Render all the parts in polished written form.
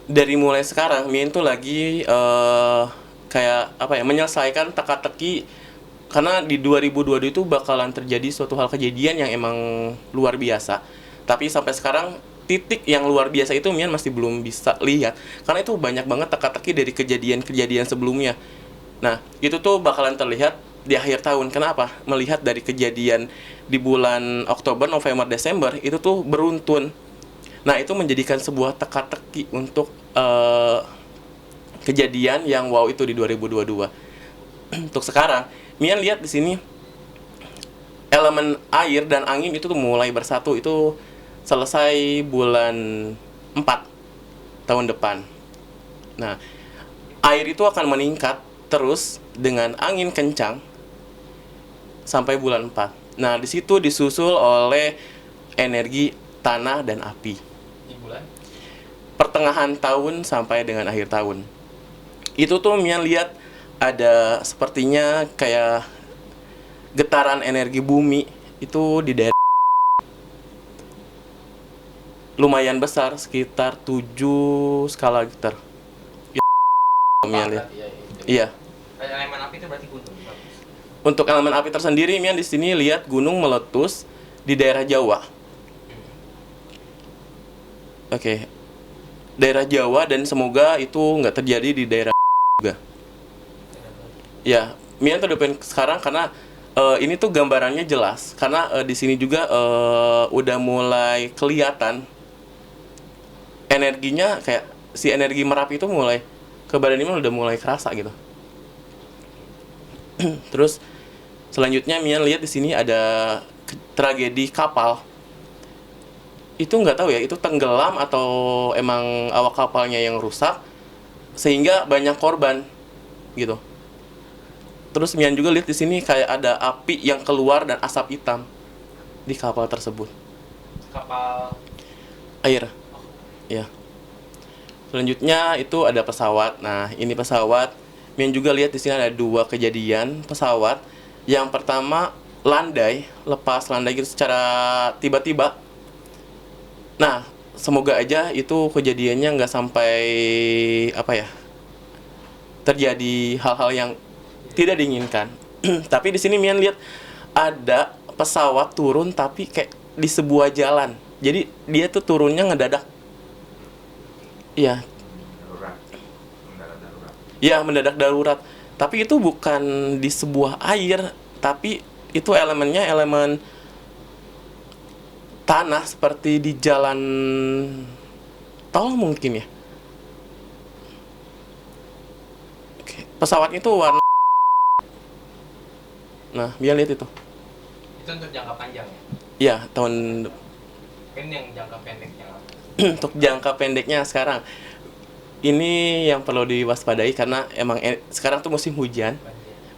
dari mulai sekarang Mian tuh lagi kayak apa ya, menyelesaikan teka-teki, karena di 2022 itu bakalan terjadi suatu hal kejadian yang emang luar biasa. Tapi sampai sekarang titik yang luar biasa itu Mian masih belum bisa lihat, karena itu banyak banget teka-teki dari kejadian-kejadian sebelumnya. Nah, itu tuh bakalan terlihat di akhir tahun. Kenapa? Melihat dari kejadian di bulan Oktober, November, Desember itu tuh beruntun. Nah, itu menjadikan sebuah teka-teki untuk kejadian yang wow itu di 2022. Untuk sekarang, Mian lihat di sini elemen air dan angin itu tuh mulai bersatu, itu selesai bulan 4 tahun depan. Nah, air itu akan meningkat terus dengan angin kencang sampai bulan 4. Nah, di situ disusul oleh energi tanah dan api. Di bulan Pertengahan tahun sampai dengan akhir tahun. Itu tuh Mian lihat ada sepertinya kayak getaran energi bumi itu di daerah lumayan besar, sekitar 7 skala Richter. Mian lihat. berarti ya itu. Iya. Elemen api itu berarti gunung. Bagus. Untuk elemen api tersendiri, Mian di sini lihat gunung meletus di daerah Jawa. Oke, daerah Jawa, dan semoga itu nggak terjadi di daerah juga. Ya, Mian terdepan sekarang karena ini tuh gambarannya jelas, karena di sini juga udah mulai kelihatan energinya, kayak si energi Merapi itu mulai ke badan Mian udah mulai kerasa gitu. Terus selanjutnya Mian lihat di sini ada tragedi kapal. Itu nggak tahu ya, itu tenggelam atau emang awak kapalnya yang rusak sehingga banyak korban gitu. Terus Mian juga lihat di sini kayak ada api yang keluar dan asap hitam di kapal tersebut. Kapal Air, ya. Selanjutnya itu ada pesawat. Nah, ini pesawat. Mian juga lihat di sini ada dua kejadian pesawat. Yang pertama landai, lepas landai gitu secara tiba-tiba. Nah, semoga aja itu kejadiannya nggak sampai apa ya, terjadi hal-hal yang tidak diinginkan. Tapi di sini Mian lihat ada pesawat turun tapi kayak di sebuah jalan. Jadi dia tuh turunnya ngedadak. Iya, Darurat, mendarat darurat. iya mendadak darurat. Tapi itu bukan di sebuah air, tapi itu elemennya elemen tanah seperti di jalan tol mungkin ya. Oke, pesawatnya itu warna. Nah, Mian lihat itu. itu untuk jangka panjang ya. Iya, tahun Kan yang jangka pendeknya apa? untuk jangka pendeknya sekarang ini yang perlu diwaspadai, karena emang sekarang tuh musim hujan,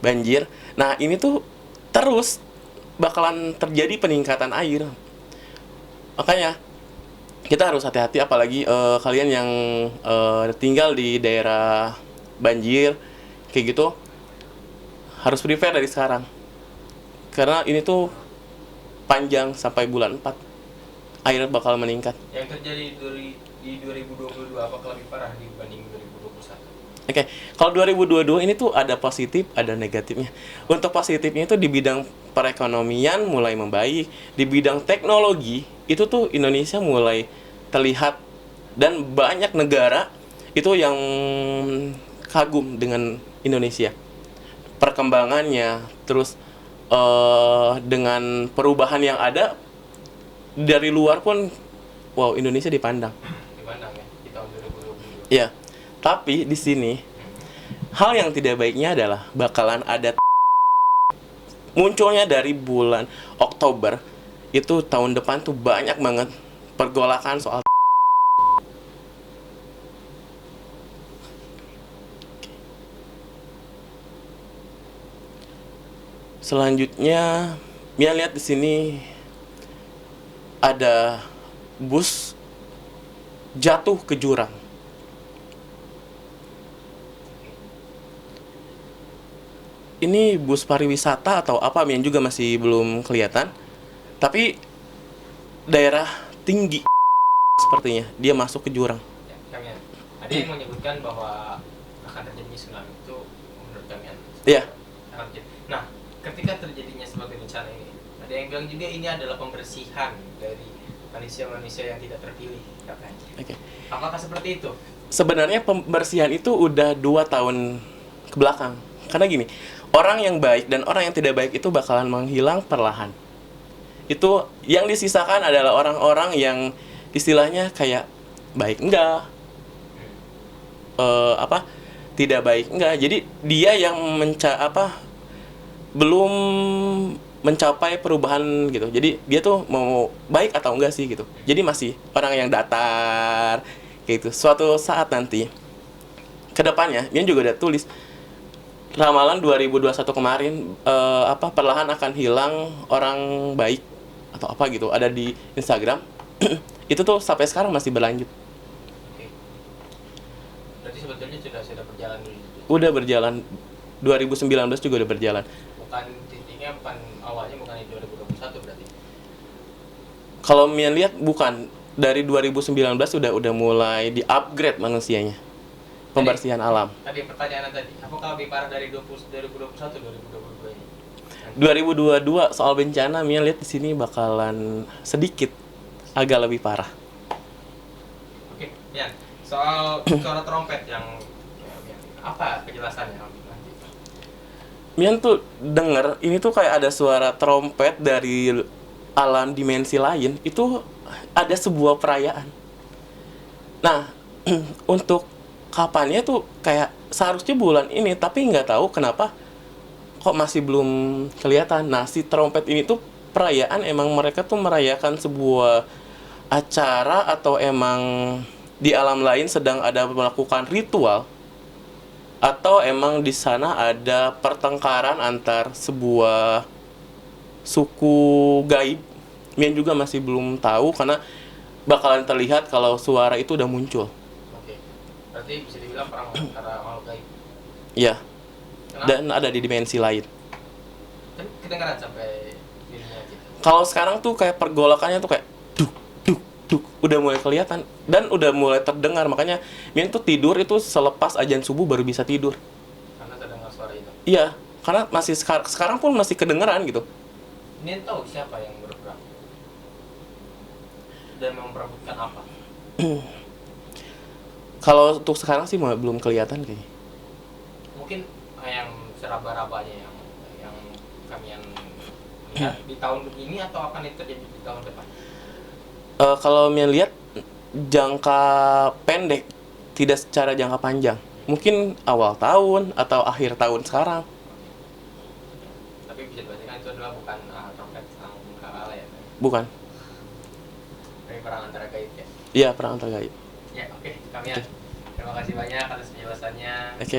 Banjir. banjir. Nah, ini tuh terus bakalan terjadi peningkatan air. Makanya kita harus hati-hati, apalagi kalian yang tinggal di daerah banjir kayak gitu, harus prepare dari sekarang. Karena ini tuh panjang sampai bulan 4 air bakal meningkat. Yang terjadi di 2022 apakah lebih parah dibanding 2021? Oke, kalau 2022 ini tuh ada positif, ada negatifnya. Untuk positifnya itu di bidang perekonomian mulai membaik, di bidang teknologi itu tuh Indonesia mulai terlihat, dan banyak negara itu yang kagum dengan Indonesia. Perkembangannya, terus dengan perubahan yang ada dari luar pun, wow, Indonesia dipandang. Dipandang ya di tahun 2022. Ya, tapi di sini hal yang tidak baiknya adalah bakalan ada munculnya dari bulan Oktober itu tahun depan tuh banyak banget pergolakan soal. Selanjutnya, Mia lihat di sini ada bus jatuh ke jurang. Ini bus pariwisata atau apa, Mian juga masih belum kelihatan. Tapi daerah tinggi sepertinya dia masuk ke jurang. Ya, kami Ada yang menyebutkan bahwa akan terjadinya tsunami itu menurut kalian? Iya. Akan terjadi. Nah, ketika terjadinya sebuah bencana ini, ada yang bilang juga ini adalah pembersihan dari manusia-manusia yang tidak terpilih, katanya. Oke. Apakah seperti itu? Sebenarnya pembersihan itu udah 2 tahun ke belakang. Karena gini, orang yang baik dan orang yang tidak baik itu bakalan menghilang perlahan. Itu yang disisakan adalah orang-orang yang istilahnya kayak baik enggak, tidak baik enggak. Jadi dia yang belum mencapai perubahan gitu. Jadi dia tuh mau baik atau enggak sih gitu. Jadi masih orang yang datar gitu. Suatu saat nanti kedepannya, Mian juga udah tulis ramalan 2021 kemarin perlahan akan hilang orang baik atau apa gitu. Ada di Instagram. Itu tuh sampai sekarang masih berlanjut. Oke. Berarti sebetulnya sudah berjalan dulu. Udah berjalan 2019 juga udah berjalan. Bukan titiknya, bukan awalnya, bukan di 2021 berarti. Kalau Mian lihat bukan, dari 2019 udah mulai di-upgrade manusianya. Pembersihan alam. Tadi pertanyaan tadi, apakah lebih parah dari 2021 2022 ini? 2022 soal bencana Mian lihat di sini bakalan sedikit agak lebih parah. Oke, Mian. Soal suara trompet yang apa penjelasannya nanti? Mian tuh denger ini tuh kayak ada suara trompet dari alam dimensi lain. Itu ada sebuah perayaan. Nah, untuk kapannya tuh kayak seharusnya bulan ini, tapi nggak tahu kenapa kok masih belum kelihatan. Nah, si trompet ini tuh perayaan, emang mereka tuh merayakan sebuah acara atau emang di alam lain sedang ada melakukan ritual, atau emang di sana ada pertengkaran antar sebuah suku gaib. Mian juga masih belum tahu karena bakalan terlihat kalau suara itu udah muncul. Oke. Berarti bisa dibilang perang antara makhluk gaib. Iya. Kenapa? Dan ada di dimensi lain. Kan kedengaran sampai dunia gitu. Kalau sekarang tuh kayak pergolakannya tuh kayak duk duk duk udah mulai kelihatan dan udah mulai terdengar. Makanya Mian tuh tidur itu selepas azan subuh baru bisa tidur. Karena terdengar suara itu. Iya, karena masih sekarang pun masih kedengeran gitu. Ini tahu siapa yang berperang dan memperebutkan apa? Kalau untuk sekarang sih belum kelihatan kayaknya. Mungkin yang seraba-rabanya yang kalian lihat di tahun ini atau akan itu terjadi di tahun depan? Kalau Mian lihat jangka pendek, tidak secara jangka panjang. Mungkin awal tahun atau akhir tahun sekarang. Tapi bisa dipastikan itu adalah bukan trompet sang kala ya. Bukan. Tapi perang antara gaib ya. Iya, perang antar gaib. Ya, oke, kalian. Terima kasih banyak atas penjelasannya. Oke.